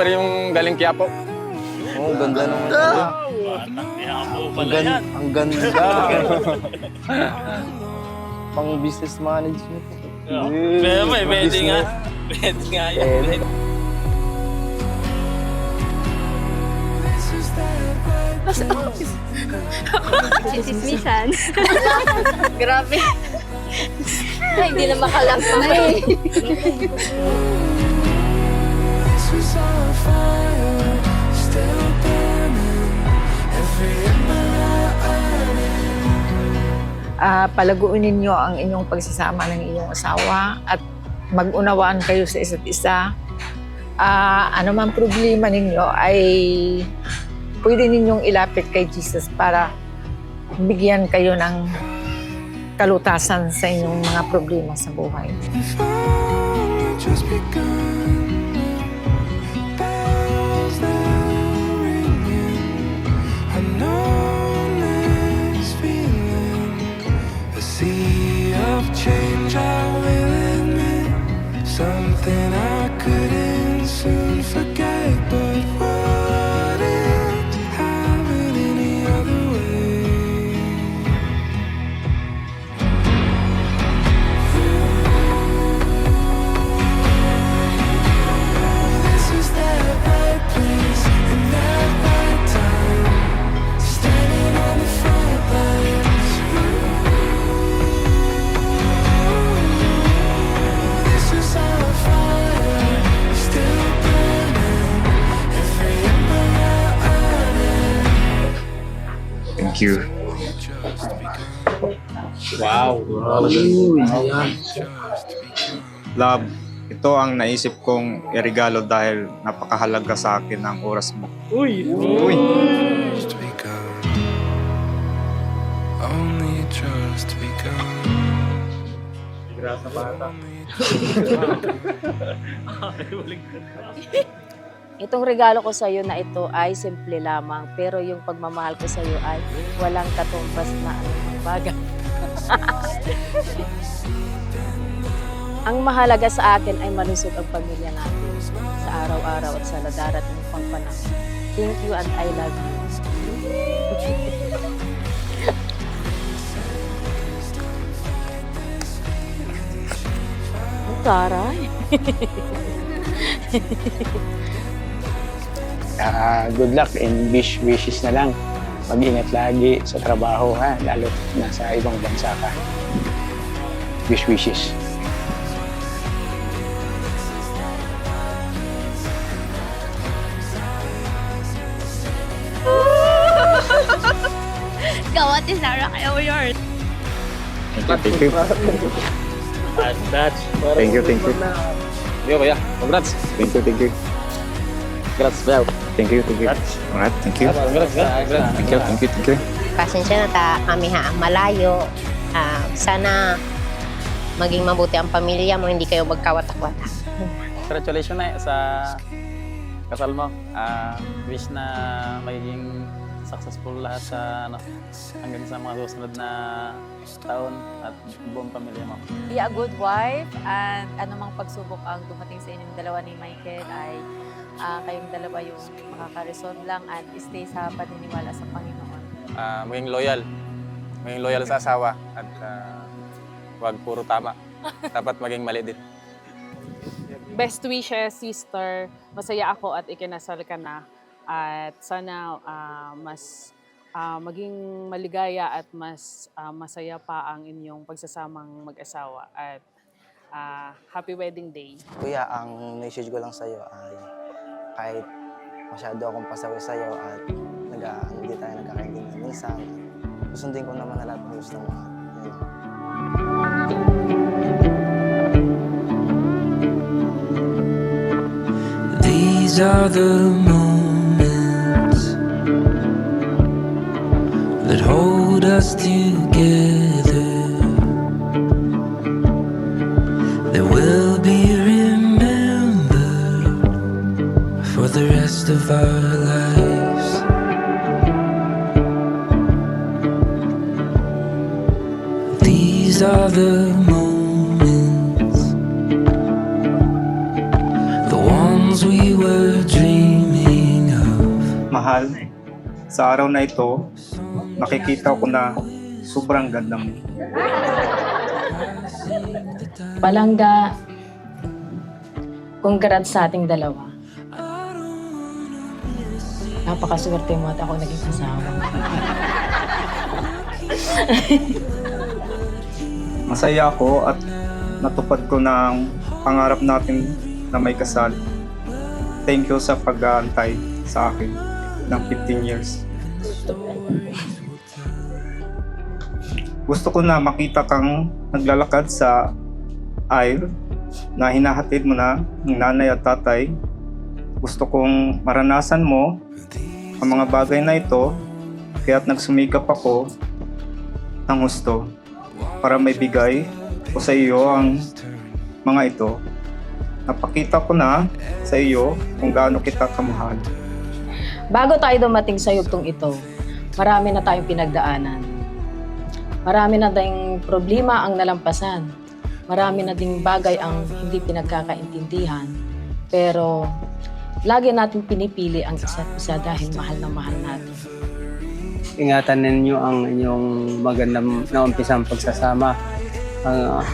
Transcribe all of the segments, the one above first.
super yung galing Quiapo. Oh, ganda naman. Ang ganda. Pang business management. Pero may pwede nga. Pwede nga yan. Chismisan. Grabe. Ay, hindi na makalangsa eh. Palaguin ninyo ang inyong pagsasama ng iyong asawa at mag-unawaan kayo sa isa't isa. Ano man problema ninyo ay pwede ninyong ilapit kay Jesus para bigyan kayo ng kalutasan sa inyong mga problema sa buhay. Change, I will admit something I couldn't soon forget. But what if to have it any other way? This is that right place and that right time, standing on the front lines. Thank you. Wow. Love, ito ang naisip kong irigalo dahil napakahalaga sa akin ang oras mo. Uy! Uy! Just become, only just become. Grasa bata. Itong regalo ko sa iyo na ito ay simple lamang, pero yung pagmamahal ko sa iyo ay walang katumbas na anumang bagay. Ang mahalaga sa akin ay malusog ang pamilya natin sa araw-araw at sa darating pang panahon. Thank you and I love you. Ang taray. Good luck and wishes na lang. Mag-ingat lagi sa trabaho, ha? Lalo nasa ibang bansa ka. Wishes. Gawat ni Sarah kaya mo yun. Thank you. That's Thank you, thank you. Yo, kuya. Congrats. Thank you, thank you. Congrats, bro. Thank you, thank you. Alright, thank you. Congrats, Thank you, thank you, thank you. Pasensya na ta kami ha, malayo. Sana maging mabuti ang pamilya mo, hindi kayo magkawatak-watak. Congratulations na sa kasal mo. Wish na magiging successful lahat sa hanggang sa mga susunod na taon at buong pamilya mo. Be a good wife and anumang pagsubok ang dumating sa inyong dalawa ni Michael ay kayong dalawa yung makaka-resolve lang at stay sa paniniwala sa Panginoon. Maging loyal sa asawa at huwag puro tama. Dapat maging mali din. Best wishes, sister. Masaya ako at ikinasal ka na. At sana mas maging maligaya at mas masaya pa ang inyong pagsasamang mag-asawa. At happy wedding day. Kuya, ang message ko lang sa'yo ay kahit masyado akong pasawi sa'yo at hindi tayo nagkakaintindihan minsan, susundin ko naman na lahat ng gusto mo. These are the moments that hold us together, that will be remembered for the rest of our lives. These are the moments, the ones we were dreaming sa araw na ito, nakikita ko na sobrang ganda mo. Palangga, congrats sa ating dalawa. Napakaswerte mo at ako naging asawa. Masaya ako at natupad ko na ang pangarap natin na may kasal. Thank you sa pag-aantay sa akin ng 15 years. Gusto ko na makita kang naglalakad sa aisle na hinahatid mo na ng nanay at tatay. Gusto kong maranasan mo ang mga bagay na ito, kaya't nagsumikap ako ng gusto para may bigay ko sa iyo ang mga ito. Napakita ko na sa iyo kung gaano kita kamahal. Bago tayo dumating sa yugtong ito, marami na tayong pinagdaanan. Marami na ding problema ang nalampasan. Marami na ding bagay ang hindi pinagkakaintindihan. Pero lagi natin pinipili ang isa't isa dahil mahal na mahal natin. Ingatan ninyo ang inyong magandang naumpisang pagsasama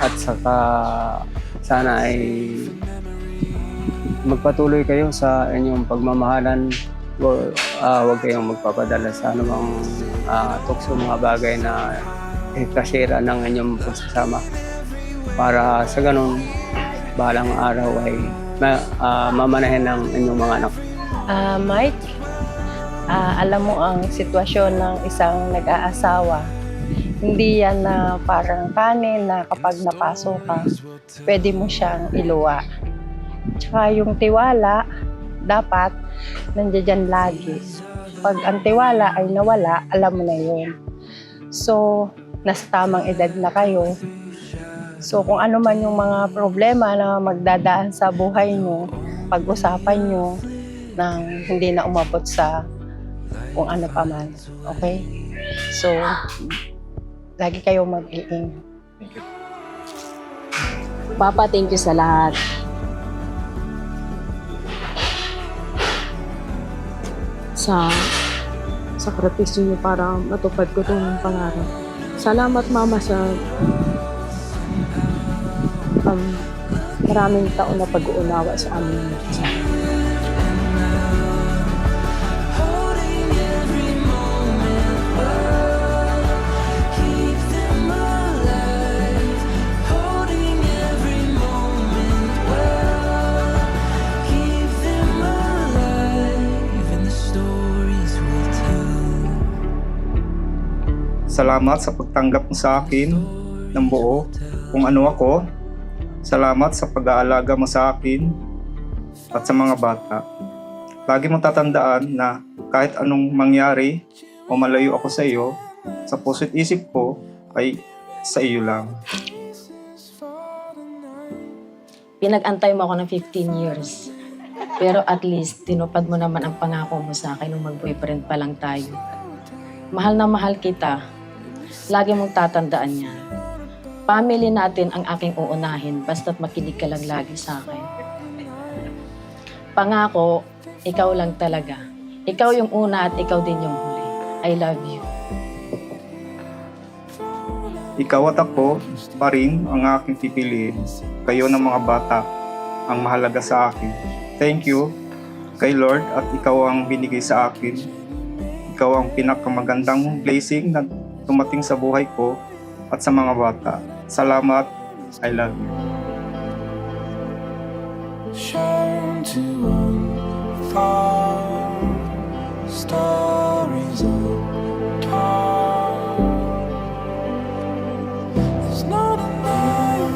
at saka sana ay magpatuloy kayo sa inyong pagmamahalan. Huwag kayong magpapadala sa anumang tukso mga bagay na kasira ng inyong pagsasama para sa ganun balang araw ay mamanahin ng inyong mga anak. Mike, alam mo ang sitwasyon ng isang nag-aasawa. Hindi yan na parang kanin na kapag napasok ka, pwede mo siyang iluwa. Tsaka yung tiwala, dapat nandiyan lagi. Pag ang tiwala ay nawala, alam mo na yun. So, nasa tamang edad na kayo. So, kung ano man yung mga problema na magdadaan sa buhay nyo, pag-usapan nyo nang hindi na umabot sa kung ano pa man. Okay? So, lagi kayo mag-iingat. Papa, thank you sa lahat. Sa sakripisyo niyo para matupad ko itong pangarap. Salamat, Mama, sa maraming taon na pag-uunawa sa amin. Salamat sa pagtanggap mo sa akin ng buo kung ano ako. Salamat sa pag-aalaga mo sa akin at sa mga bata. Lagi mong tatandaan na kahit anong mangyari o malayo ako sa iyo, sa puso't isip ko ay sa iyo lang. Pinag-antay mo ako ng 15 years. Pero at least, tinupad mo naman ang pangako mo sa akin nung mag-boyfriend pa lang tayo. Mahal na mahal kita. Lagi mong tatandaan yan. Family natin ang aking uunahin basta't makinig ka lang lagi sa akin. Pangako, ikaw lang talaga. Ikaw yung una at ikaw din yung huli. I love you. Ikaw at ako pa rin ang aking pipiliin. Kayo ng mga bata ang mahalaga sa akin. Thank you kay Lord at ikaw ang binigay sa akin. Ikaw ang pinakamagandang blessing na tumating sa buhay ko at sa mga bata. Salamat. I love you. Shown to unfold stories untold. There's no denying